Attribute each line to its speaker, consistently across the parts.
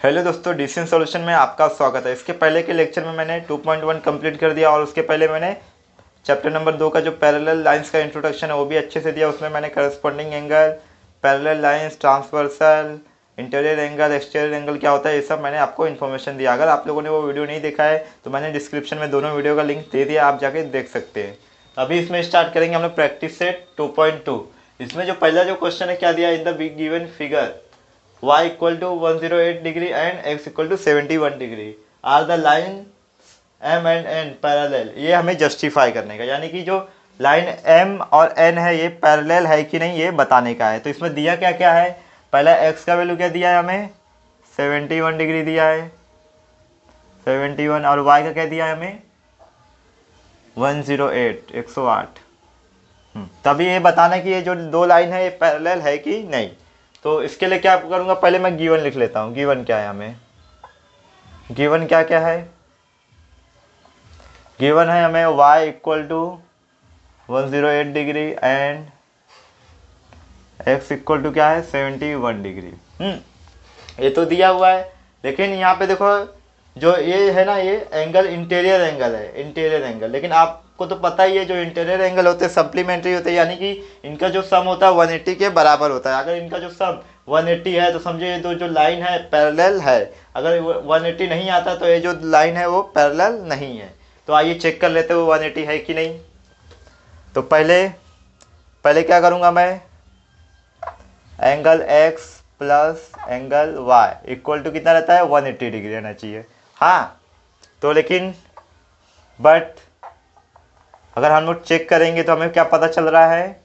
Speaker 1: Hello दोस्तों, decision solution में आपका स्वागत है। इसके पहले के लेक्चर में मैंने 2.1 कंप्लीट कर दिया और उसके पहले मैंने चैप्टर नंबर 2 का जो पैरेलल लाइंस का इंट्रोडक्शन है वो भी अच्छे से दिया। उसमें मैंने corresponding angle, parallel lines, transversal, interior angle, exterior angle क्या होता है, ये सब मैंने आपको इन्फॉर्मेशन दिया। अगर आप लोगों ने वो वीडियो नहीं देखा है तो मैंने डिस्क्रिप्शन में दोनों वीडियो का लिंक दे दिया, आप जाके देख सकते हैं। अभी इसमें स्टार्ट करेंगे हम लोग प्रैक्टिस सेट 2.2। इसमें जो पहला जो क्वेश्चन है क्या दिया, इन the given figure y equal to 108 degree and x equal to 71 degree are the line m and n parallel। ये हमें जस्टिफाई करने का, यानी कि जो लाइन m और n है ये पैरेलल है कि नहीं ये बताने का है। तो इसमें दिया क्या क्या है, पहला x का वैल्यू क्या दिया है हमें 71 डिग्री दिया है 71, और y का क्या दिया है हमें 108 108। तभी ये बताना कि ये जो दो लाइन है ये पैरेलल है कि नहीं। तो इसके लिए क्या करूँगा, पहले मैं गिवन लिख लेता हूँ। गिवन क्या है हमें, गिवन क्या क्या है, गिवन है हमें y equal to 108 degree and x equal to क्या है 71 डिग्री। ये तो दिया हुआ है, लेकिन यहाँ पे देखो जो ये है ना, ये एंगल इंटीरियर एंगल है, इंटीरियर एंगल। लेकिन आपको तो पता ही है जो इंटीरियर एंगल होते हैं सप्लीमेंट्री होते हैं, यानी कि इनका जो सम होता है 180 के बराबर होता है। अगर इनका जो सम 180 है तो समझो ये जो लाइन है पैरेलल है। अगर 180 नहीं आता तो ये जो लाइन है वो पैरेलल नहीं है। तो आइए चेक कर लेते हो 180 है कि नहीं। तो पहले पहले क्या करूँगा मैं, angle x plus angle y equal to कितना रहता है 180 डिग्री रहना चाहिए। हाँ, तो लेकिन बट अगर हम लोग चेक करेंगे तो हमें क्या पता चल रहा है,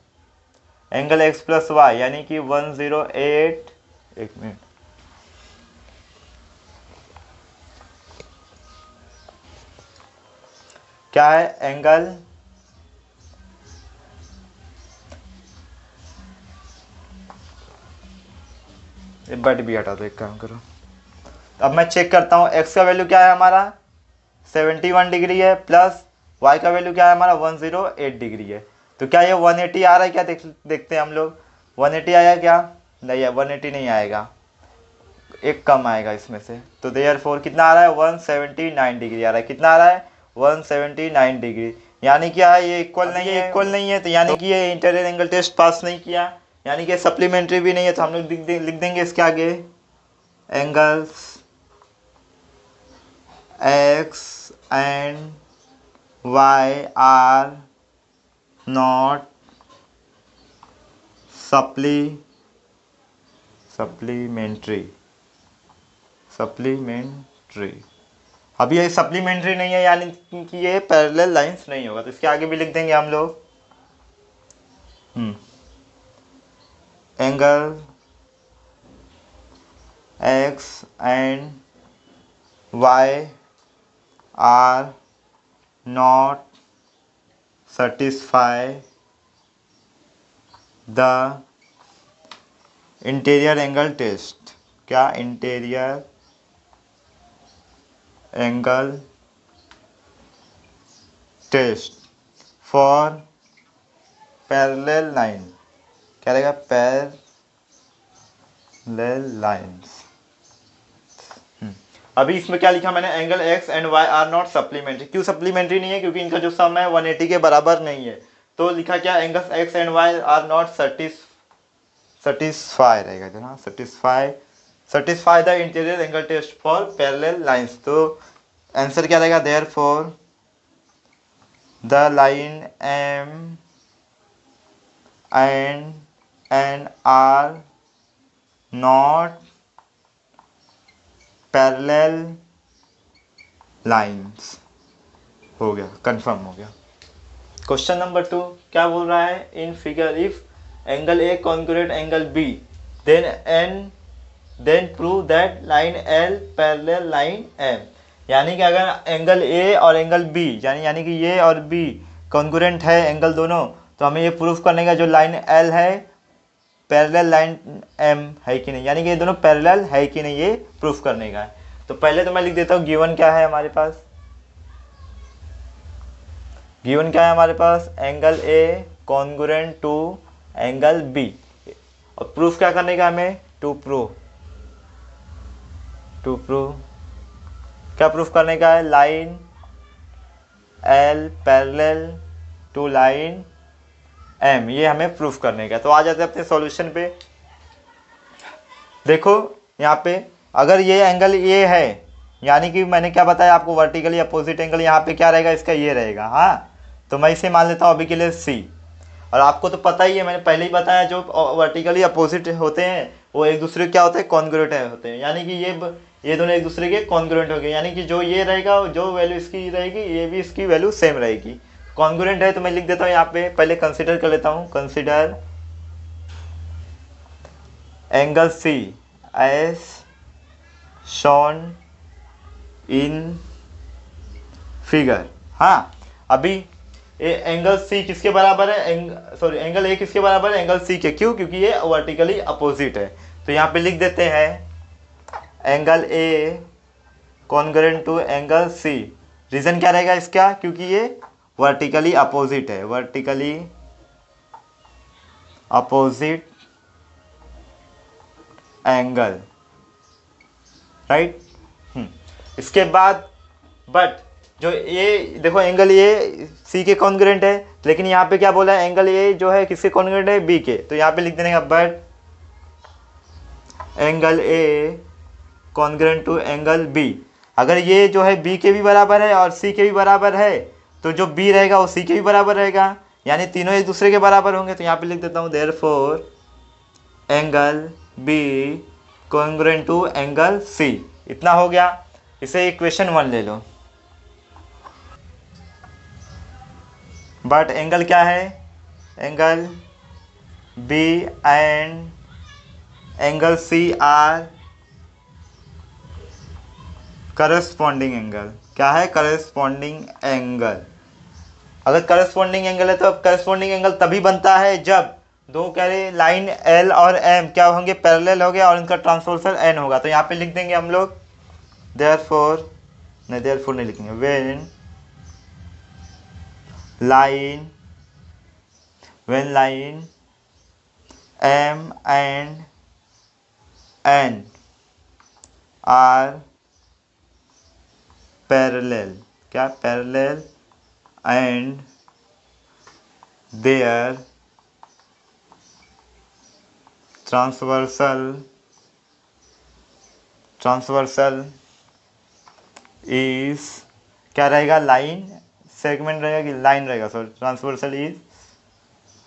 Speaker 1: एंगल x प्लस वाई यानी कि 108, एक मिनट, क्या है एंगल बट भी हटा दो, एक काम करो। अब मैं चेक करता हूँ x का वैल्यू क्या है हमारा 71 डिग्री है, प्लस y का वैल्यू क्या है हमारा 108 डिग्री है। तो क्या ये 180 आ रहा है क्या, देखते हैं हम लोग। 180 आया क्या, नहीं है 180 नहीं आएगा, एक कम आएगा इसमें से। तो देयरफॉर कितना आ रहा है 179 डिग्री आ रहा है। कितना आ रहा है 179 डिग्री, यानी क्या है ये इक्वल नहीं है, इक्वल नहीं है। तो यानी कि ये इंटीरियर एंगल टेस्ट पास नहीं किया, यानी कि सप्लीमेंट्री भी नहीं है। तो हम लोग लिख देंगे इसके आगे angles x and y are not supplementary। अब ये सप्लीमेंट्री नहीं है, यानी कि ये पैरेलल लाइंस नहीं होगा। तो इसके आगे भी लिख देंगे हम लोग angle x and y are not satisfy the interior angle test. क्या, interior angle test for parallel line. क्या रहेगा, पैरेलल लाइंस। अभी इसमें क्या लिखा मैंने, angle x and y are not supplementary. क्यों सप्लीमेंट्री नहीं है, क्योंकि इनका जो सम है 180 के बराबर नहीं है। तो लिखा क्या, angle x and y are not satisfy रहेगा जो ना, satisfy the interior angle test for parallel lines. तो आंसर क्या रहेगा, therefore the line m and n are not parallel lines. हो गया, कंफर्म हो गया। क्वेश्चन नंबर 2 क्या बोल रहा है, in figure if angle A congruent angle B then prove that line L parallel line M. यानी कि अगर एंगल ए और एंगल बी यानी कि ये और बी कॉन्ग्रुएंट है एंगल दोनों, तो हमें ये प्रूफ करने का जो लाइन एल है पैरेलल लाइन एम है कि नहीं, यानी कि ये दोनों पैरेलल है कि नहीं ये प्रूफ करने का है। तो पहले तो मैं लिख देता हूँ गिवन क्या है हमारे पास, गिवन क्या है हमारे पास, angle A congruent to angle B. और प्रूफ क्या करने का हमें, टू प्रूव टू प्रूव, क्या प्रूफ करने का है, line L parallel to line M, ये हमें प्रूफ करने का। तो आ जाते हैं अपने सॉल्यूशन पे। देखो यहाँ पे अगर ये एंगल ये है, यानी कि मैंने क्या बताया आपको, वर्टिकली अपोजिट एंगल यहाँ पे क्या रहेगा इसका, ये रहेगा। हाँ, तो मैं इसे मान लेता हूँ अभी के लिए सी। और आपको तो पता ही है, मैंने पहले ही बताया, जो वर्टिकली अपोजिट होते हैं वो एक दूसरे के क्या होते हैं, कॉन्ग्रुएंट होते हैं। यानी कि ये दोनों एक दूसरे के कॉन्ग्रुएंट हो गए, यानी कि जो ये रहेगा, जो वैल्यू इसकी रहेगी, ये भी इसकी वैल्यू सेम रहेगी। कॉन्ग्रुएंट है तो मैं लिख देता हूँ यहाँ पे, पहले कंसिडर कर लेता हूँ, consider angle C as shown in figure. हाँ, अभी एंगल सी किसके बराबर है, एंगल ए किसके बराबर है, एंगल सी के। क्यों? क्योंकि ये वर्टिकली अपोजिट है। तो यहाँ पे लिख देते हैं angle A congruent to angle C. Reason क्या रहेगा इसका, क्योंकि ये वर्टिकली अपोजिट है, वर्टिकली अपोजिट एंगल, राइट। इसके बाद बट जो ये देखो एंगल ए सी के कॉन्ग्रुएंट है, लेकिन यहाँ पे क्या बोला है, एंगल ए जो है किसके कॉन्ग्रुएंट है, बी के। तो यहाँ पे लिख देने का but angle A congruent to angle B. अगर ये जो है बी के भी बराबर है और सी के भी बराबर है, तो जो बी रहेगा वो सी के भी बराबर रहेगा, यानी तीनों एक दूसरे के बराबर होंगे। तो यहाँ पे लिख देता हूँ therefore angle B congruent to angle C. इतना हो गया। इसे इक्वेशन 1 ले लो। बट एंगल क्या है, angle B and angle C are corresponding angle. क्या है, करस्पॉन्डिंग एंगल। अगर करस्पॉन्डिंग एंगल है तो करस्पॉन्डिंग एंगल तभी बनता है जब दो कह रहे लाइन एल और एम क्या होंगे, पैरेलल हो गया और इनका ट्रांसवर्सल एन होगा। तो यहाँ पे लिख देंगे हम लोग देयरफॉर नहीं लिखेंगे, when line M and N are parallel, क्या parallel and their transversal is क्या रहेगा, लाइन सेगमेंट रहेगा कि लाइन रहेगा, sorry transversal is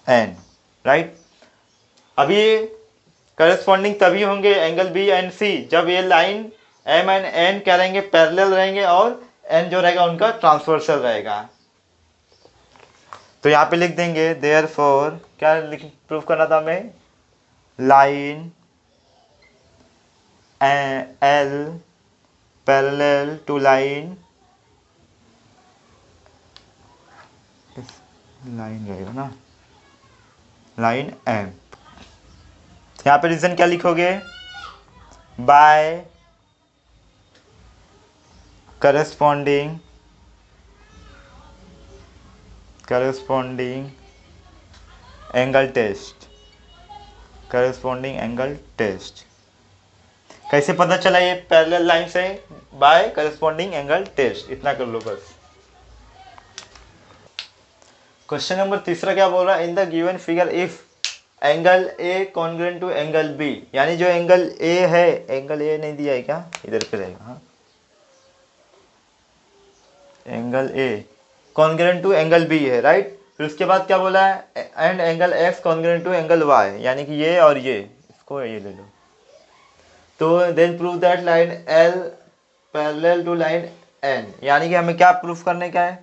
Speaker 1: N, right. अभी करस्पॉन्डिंग तभी होंगे एंगल बी एंड सी जब ये लाइन एम एंड एन क्या रहेंगे, पैरेलल रहेंगे और एन जो रहेगा उनका ट्रांसवर्सल रहेगा। तो यहाँ पे लिख देंगे देयरफॉर, क्या प्रूफ करना था हमें, line L parallel to line रहेगा ना, लाइन एम। यहाँ पे रीजन क्या लिखोगे, by corresponding angle test, corresponding angle test. कैसे पता चला ये पैरेलल लाइन से, बाय करस्पॉन्डिंग एंगल टेस्ट। इतना कर लो बस। क्वेश्चन नंबर 3 क्या बोल रहा है, in the given figure if angle A congruent to angle B, यानी जो एंगल ए है, एंगल ए नहीं दिया है क्या, इधर पे रहेगा, हाँ, angle A congruent to angle B है, राइट। फिर उसके बाद क्या बोला है, and angle x congruent to angle y, यानी कि ये और ये, इसको ये ले लो। तो then prove that line L parallel to line N, यानी कि हमें क्या प्रूफ करने का है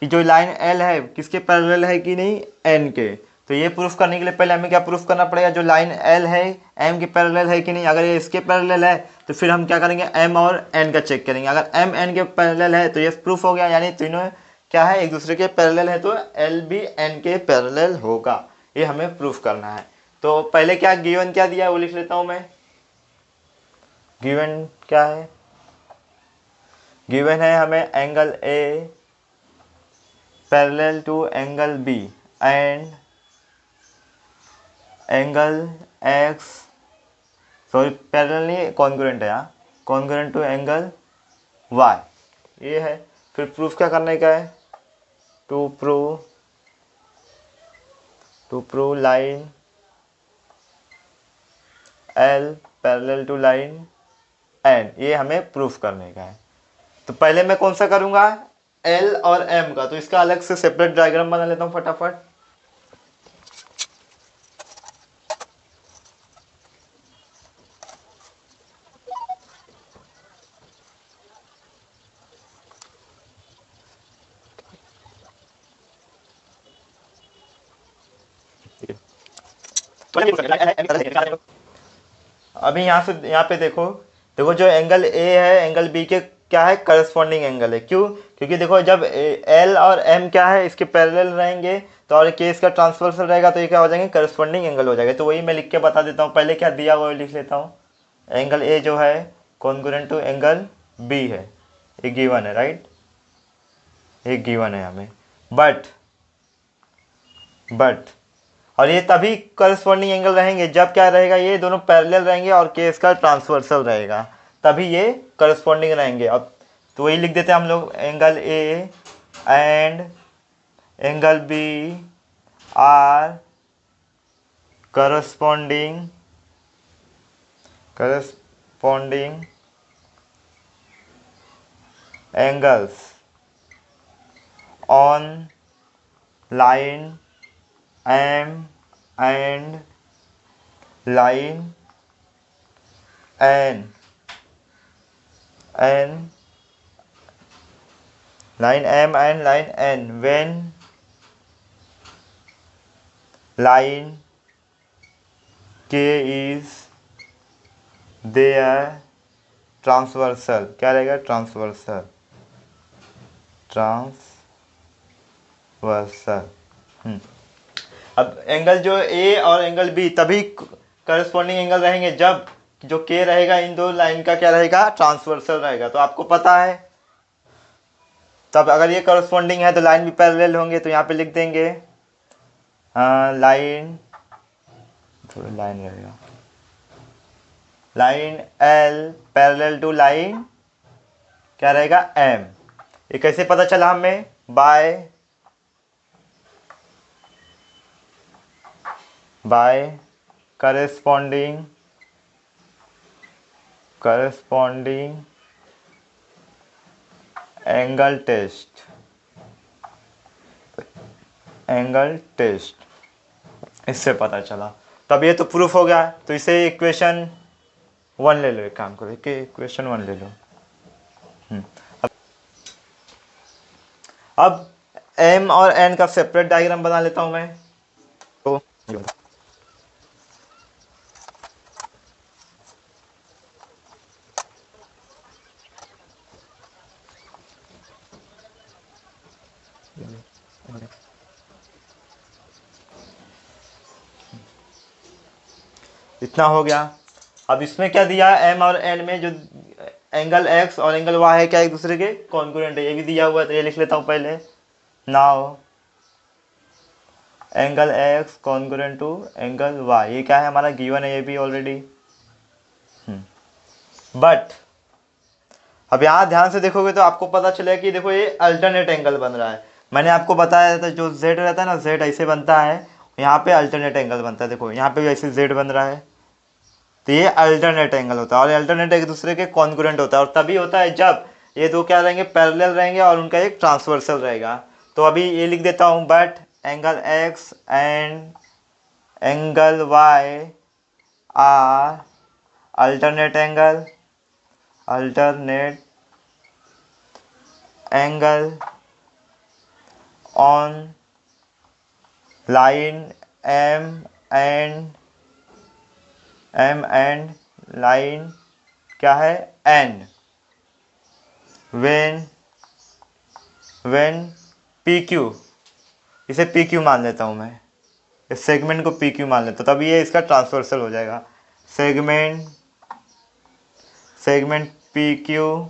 Speaker 1: कि जो लाइन एल है किसके पैरेलल है कि नहीं, एन के। तो ये प्रूफ करने के लिए पहले हमें क्या प्रूफ करना पड़ेगा, जो लाइन एल है एम के पैरेलल है कि नहीं। अगर ये इसके पैरेलल है तो फिर हम क्या करेंगे, एम और एन का चेक करेंगे। अगर एम एन के पैरेलल है तो ये प्रूफ हो गया, यानी तीनों क्या है, एक दूसरे के पैरेलल है, तो एल भी एन के पैरेलल होगा। ये हमें प्रूफ करना है। तो पहले क्या गिवन क्या दिया है वो लिख लेता हूँ मैं। गिवन क्या है, गिवन है हमें angle A parallel to angle B and angle x, sorry parallel नहीं कॉन्ग्रुएंट है, यहाँ कॉन्ग्रुएंट टू एंगल वाई, ये है। फिर प्रूफ क्या करने का है, to prove line L parallel to line N, ये हमें प्रूफ करने का है। तो पहले मैं कौन सा करूंगा, एल और एम का, तो इसका अलग से सेपरेट डायग्राम बना लेता हूं फटाफट। अभी यहाँ पे देखो, जो एंगल ए है एंगल बी के क्या है, करस्पॉन्डिंग एंगल है। क्यों, क्योंकि देखो जब एल और एम क्या है इसके पैरेलल रहेंगे, तो और के इसका ट्रांसवर्सल रहेगा, तो ये क्या हो जाएंगे, करस्पॉन्डिंग एंगल हो जाएगा। तो वही मैं लिख के बता देता हूँ, पहले क्या दिया हुआ लिख लेता हूँ। एंगल ए जो है कॉन्ग्रुएंट टू एंगल बी है, ये गिवन है, राइट, ये गिवन है हमें। बट और ये तभी करस्पॉन्डिंग एंगल रहेंगे जब क्या रहेगा, ये दोनों पैरेलल रहेंगे और के इसका ट्रांसवर्सल रहेगा, तभी ये करस्पॉन्डिंग रहेंगे। अब तो वही लिख देते हैं हम लोग, angle A and angle B are corresponding angles on line M and line N, line M and line N when line K is their transversal, क्या रहेगा, ट्रांसवर्सल। अब एंगल जो ए और एंगल बी तभी करस्पॉन्डिंग एंगल रहेंगे जब जो के रहेगा इन दो लाइन का क्या रहेगा, ट्रांसवर्सल रहेगा। तो आपको पता है, तब अगर ये करस्पॉन्डिंग है तो लाइन भी पैरेलल होंगे, तो यहाँ पे लिख देंगे लाइन, थोड़ा लाइन रहेगा, line L parallel to line क्या रहेगा, एम। ये कैसे पता चला हमें, बाय करस्पॉन्डिंग एंगल टेस्ट, इससे पता चला। तब ये तो प्रूफ हो गया, तो इसे इक्वेशन 1 ले लो, एक काम करो कि इक्वेशन 1 ले लो। अब एम और एन का सेपरेट डायग्राम बना लेता हूं मैं। तो इतना हो गया। अब इसमें क्या दिया है, एम और एन में जो एंगल एक्स और एंगल वाई है क्या एक दूसरे के कॉन्ग्रुएंट है, ये भी दिया हुआ है, तो ये लिख लेता हूँ पहले। Now angle x congruent to angle y, ये क्या है हमारा गिवन है, ये भी ऑलरेडी। बट अब यहाँ ध्यान से देखोगे तो आपको पता चलेगा कि देखो ये अल्टरनेट एंगल बन रहा है। मैंने आपको बताया था जो z रहता है ना, z ऐसे बनता है, यहाँ पे अल्टरनेट एंगल बनता है। देखो यहाँ पे भी ऐसे z बन रहा है, तो ये अल्टरनेट एंगल होता है, और अल्टरनेट एक दूसरे के कॉन्ग्रुएंट होता है, और तभी होता है जब ये दो क्या रहेंगे, पैरेलल रहेंगे और उनका एक ट्रांसवर्सल रहेगा। तो अभी ये लिख देता हूँ, but angle x and angle y are alternate angle on line M and line क्या है, एन, व्हेन पी क्यू, इसे पी क्यू मान लेता हूँ मैं, इस सेगमेंट को पी क्यू मान लेता हूँ, तभी ये इसका ट्रांसवर्सल हो जाएगा। Segment P Q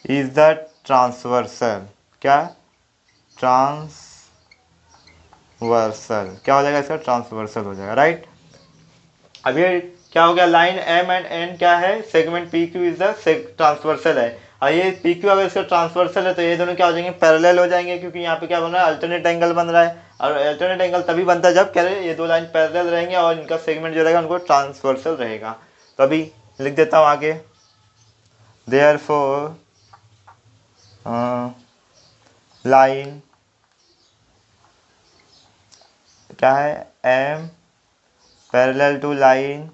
Speaker 1: is the transversal, क्या, ट्रांसवर्सल क्या हो जाएगा, इसका ट्रांसवर्सल हो जाएगा, राइट। अब ये क्या हो गया, लाइन एम एंड एन क्या है, segment P Q is the transversal है। और ये पी क्यू अगर इसका ट्रांसवर्सल है तो ये दोनों क्या हो जाएंगे, पैरेलल हो जाएंगे, क्योंकि यहाँ पे क्या बन रहा है, अल्टरनेट एंगल बन रहा है। और अल्टरनेट एंगल तभी बनता है जब कह रहे ये दो लाइन पैरेलल रहेंगे और इनका सेगमेंट जो रहेगा उनको ट्रांसवर्सल रहेगा। तो अभी लिख देता हूँ आगे, देयरफॉर लाइन क्या है, M parallel to line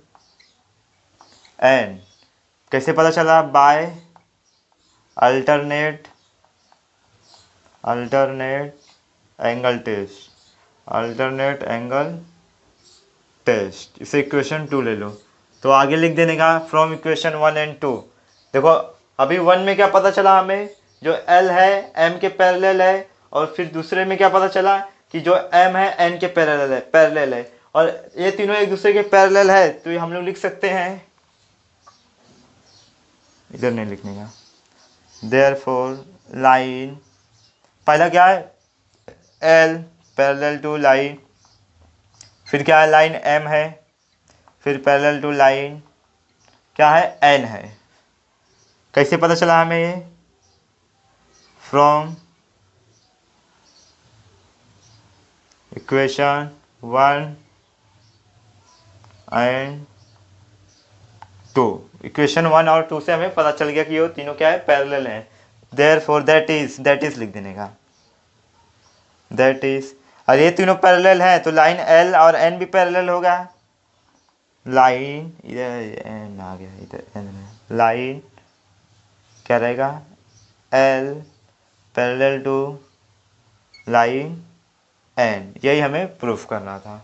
Speaker 1: N, कैसे पता चला, by alternate angle test, alternate angle test. इसे इक्वेशन 2 ले लो। तो आगे लिख देने का, फ्रॉम इक्वेशन 1 एंड 2। देखो अभी 1 में क्या पता चला हमें, जो L है M के पैरेलल है, और फिर दूसरे में क्या पता चला कि जो M है N के पैरेलल है, और ये तीनों एक दूसरे के पैरेलल है। तो ये हम लोग लिख सकते हैं, इधर नहीं लिखने का, देयरफॉर लाइन, पहला क्या है L पैरेलल टू लाइन, फिर क्या है लाइन M है, फिर पैरेलल टू लाइन क्या है N है। कैसे पता चला हमें ये, फ्रॉम इक्वेशन 1 एंड 2। इक्वेशन 1 और 2 से हमें पता चल गया कि ये तीनों क्या है, पैरेलल हैं। देयरफॉर दैट इज लिख देने का, दैट इज, और ये तीनों पैरेलल हैं तो लाइन L और N भी पैरेलल होगा। लाइन इधर N आ गया, इधर N है, लाइन क्या रहेगा, L parallel to line N, यही हमें प्रूफ करना था।